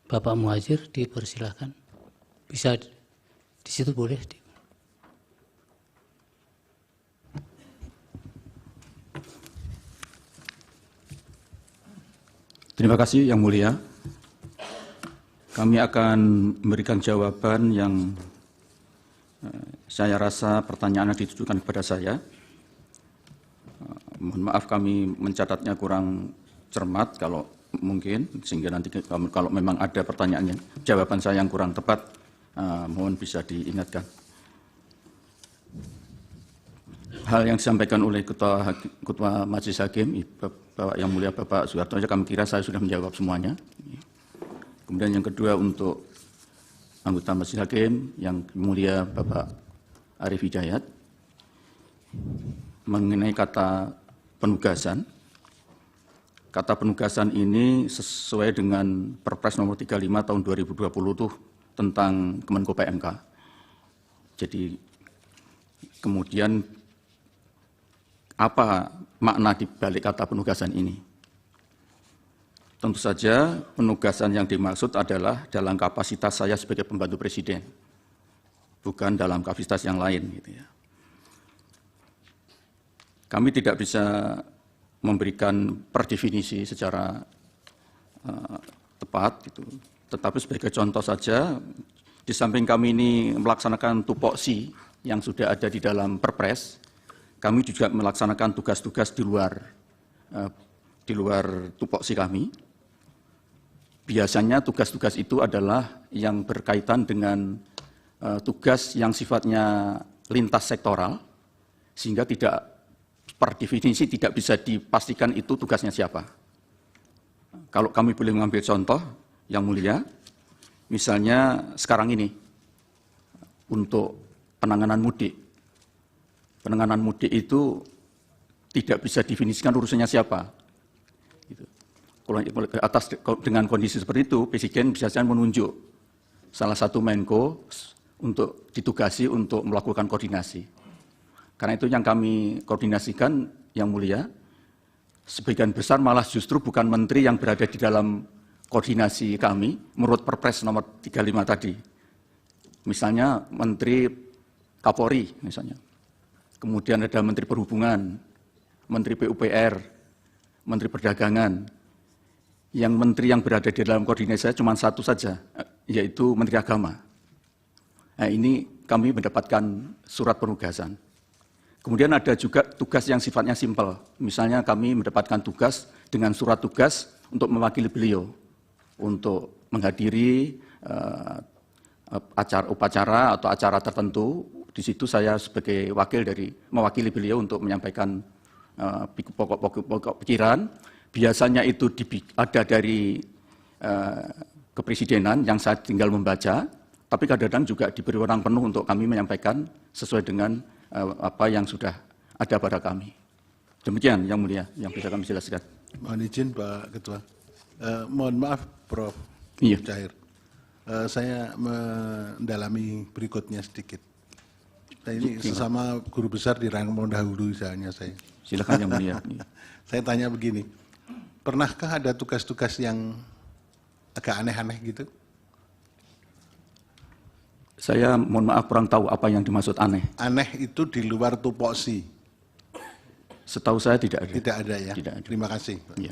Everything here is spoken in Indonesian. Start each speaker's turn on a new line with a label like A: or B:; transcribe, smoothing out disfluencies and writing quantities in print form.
A: Bapak Muhajir dipersilahkan. Bisa di situ boleh.
B: Terima kasih Yang Mulia. Kami akan memberikan jawaban yang saya rasa pertanyaannya ditujukan kepada saya. Mohon maaf kami mencatatnya kurang cermat kalau mungkin, sehingga nanti kalau memang ada pertanyaannya, jawaban saya yang kurang tepat, mohon bisa diingatkan. Hal yang disampaikan oleh Ketua Majelis Hakim, Bapak Yang Mulia Bapak Soeharto, kami kira saya sudah menjawab semuanya. Kemudian yang kedua untuk anggota Majelis Hakim Yang Mulia Bapak Arief Hidayat, mengenai kata penugasan. Kata penugasan ini sesuai dengan Perpres nomor 35 tahun 2020 itu tentang Kemenko PMK. Jadi kemudian apa makna di balik kata penugasan ini? Tentu saja penugasan yang dimaksud adalah dalam kapasitas saya sebagai pembantu presiden, bukan dalam kapasitas yang lain. Gitu ya. Kami tidak bisa memberikan per definisi secara tepat, gitu. Tetapi sebagai contoh saja, di samping kami ini melaksanakan tupoksi yang sudah ada di dalam Perpres, kami juga melaksanakan tugas-tugas di luar tupoksi kami. Biasanya tugas-tugas itu adalah yang berkaitan dengan tugas yang sifatnya lintas sektoral, sehingga tidak per definisi tidak bisa dipastikan itu tugasnya siapa. Kalau kami boleh mengambil contoh, Yang Mulia, misalnya sekarang ini, untuk penanganan mudik. Penanganan mudik itu tidak bisa definisikan urusannya siapa. Dengan kondisi seperti itu, Presiden bisa saja menunjuk salah satu Menko untuk ditugasi untuk melakukan koordinasi. Karena itu yang kami koordinasikan, Yang Mulia, sebagian besar malah justru bukan menteri yang berada di dalam koordinasi kami, menurut Perpres nomor 35 tadi. Misalnya Menteri Kapolri, misalnya. Kemudian ada Menteri Perhubungan, Menteri PUPR, Menteri Perdagangan. Yang menteri yang berada di dalam koordinasi saya cuma satu saja, yaitu Menteri Agama. Nah, ini kami mendapatkan surat penugasan. Kemudian ada juga tugas yang sifatnya simpel. Misalnya kami mendapatkan tugas dengan surat tugas untuk mewakili beliau, untuk menghadiri upacara atau acara tertentu. Di situ saya sebagai wakil dari mewakili beliau untuk menyampaikan pokok-pokok pikiran. Biasanya itu ada dari kepresidenan yang saya tinggal membaca, tapi kadang-kadang juga diberi wewenang penuh untuk kami menyampaikan sesuai dengan apa yang sudah ada pada kami. Demikian Yang Mulia yang bisa kami jelaskan.
C: Mohon izin Pak Ketua. Mohon maaf Prof.
B: Iya.
C: Cair. Saya mendalami berikutnya sedikit. Nah, ini sesama guru besar di rangka pendahulu misalnya saya.
B: Silakan Yang Mulia.
C: Saya tanya begini, pernahkah ada tugas-tugas yang agak aneh-aneh gitu?
B: Saya mohon maaf kurang tahu apa yang dimaksud aneh.
C: Aneh itu di luar tupoksi.
B: Setahu saya tidak ada.
C: Tidak ada ya?
B: Tidak ada.
C: Terima kasih.
B: Iya.